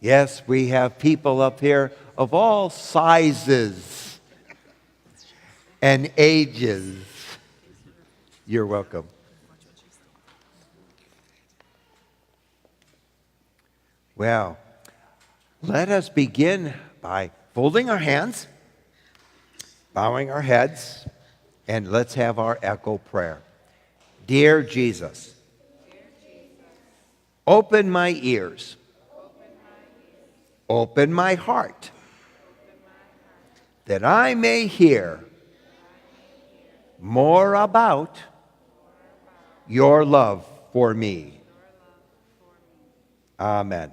Yes, we have people up here of all sizes and ages. You're welcome. Well, let us begin by folding our hands, bowing our heads, and let's have our echo prayer. Dear Jesus, open my ears, open my heart, that I may hear more about your love for me. Amen.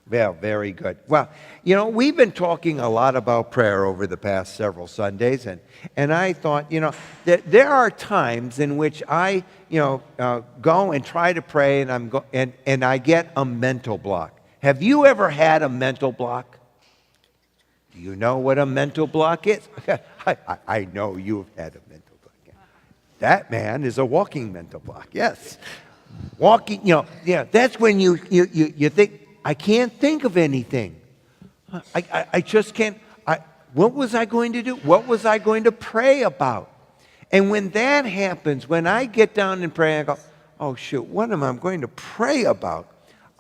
Well, very good. Well, we've been talking a lot about prayer over the past several Sundays, and I thought, that there are times in which I, go and try to pray, and I get a mental block. Have you ever had a mental block? Do you know what a mental block is? I know you've had a mental block. That man is a walking mental block. Yes, walking. That's when you think, I can't think of anything. I just can't. What was I going to do? What was I going to pray about? And when that happens, when I get down and pray, I go, oh, shoot, what am I going to pray about?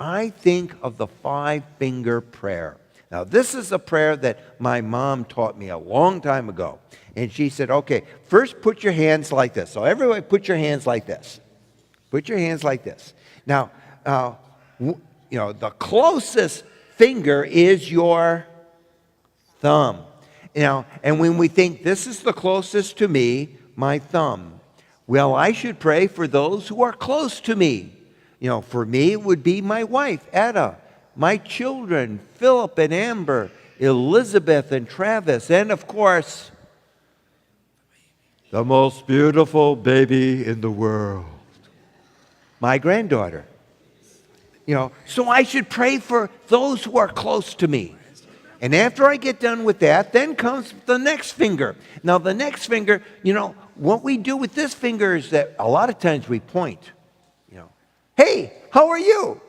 I think of the 5-finger prayer. Now, this is a prayer that my mom taught me a long time ago. And she said, okay, first put your hands like this. So everybody put your hands like this. Put your hands like this. Now, the closest finger is your thumb. And when we think this is the closest to me, my thumb, well, I should pray for those who are close to me. For me, it would be my wife, Etta, my children, Philip and Amber, Elizabeth and Travis, and of course, the most beautiful baby in the world, my granddaughter. So I should pray for those who are close to me. And after I get done with that, then comes the next finger. Now, the next finger, what we do with this finger is that a lot of times we point. Hey, how are you?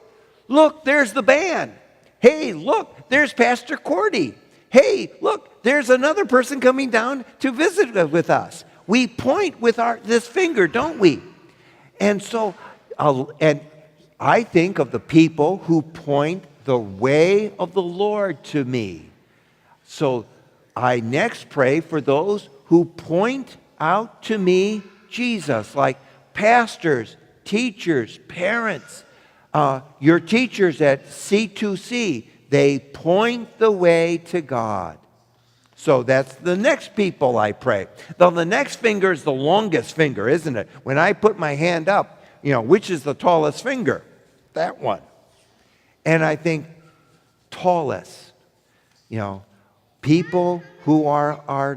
Look, there's the band. Hey, look, there's Pastor Cordy. Hey, look, there's another person coming down to visit with us. We point with this finger, don't we? And so, I think of the people who point the way of the Lord to me. So I next pray for those who point out to me Jesus, like pastors, teachers, parents, your teachers at C2C. They point the way to God. So that's the next people I pray. Now, the next finger is the longest finger, isn't it? When I put my hand up, which is the tallest finger? That one. And I think tallest, people who are our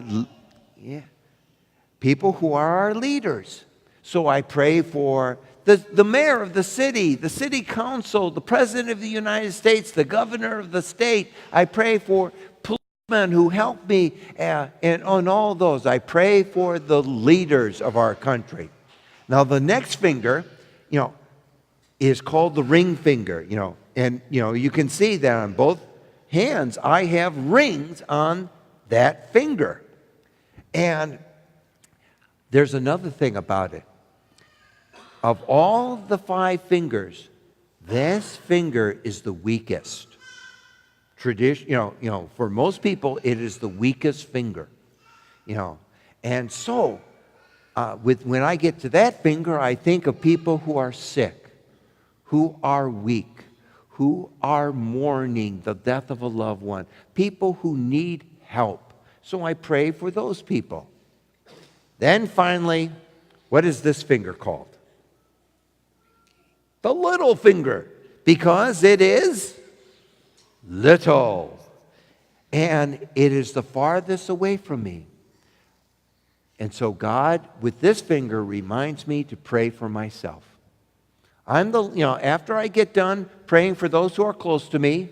leaders. So I pray for the mayor of the city council, the president of the United States, the governor of the state. I pray for policemen who help me, and on all those. I pray for the leaders of our country. Now, the next finger, is called the ring finger, and you can see that on both hands I have rings on that finger. And there's another thing about it. Of all the 5 fingers, this finger is the weakest. For most people, it is the weakest finger. And so when I get to that finger, I think of people who are sick, who are weak, who are mourning the death of a loved one, people who need help. So I pray for those people. Then finally, what is this finger called? The little finger, because it is little. And it is the farthest away from me. And so God, with this finger, reminds me to pray for myself. After I get done praying for those who are close to me,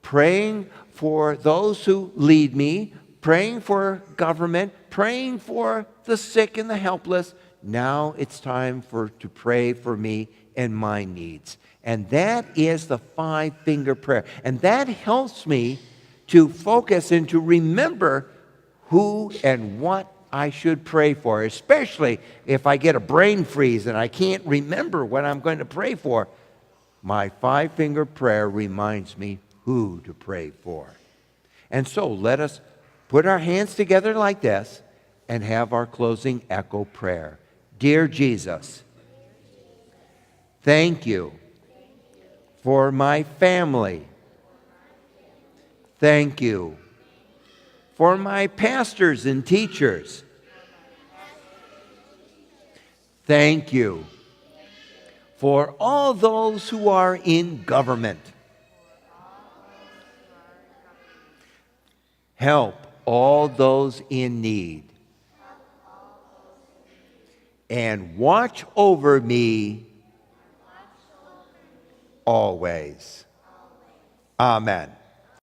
praying for those who lead me, praying for government, praying for the sick and the helpless, now it's time to pray for me and my needs. And that is the five-finger prayer. And that helps me to focus and to remember who and what I should pray for, especially if I get a brain freeze and I can't remember what I'm going to pray for. My five-finger prayer reminds me who to pray for. And so let us put our hands together like this and have our closing echo prayer. Dear Jesus, thank you for my family. Thank you for my pastors and teachers. Thank you for all those who are in government. Help all those in need. And watch over me always. Amen.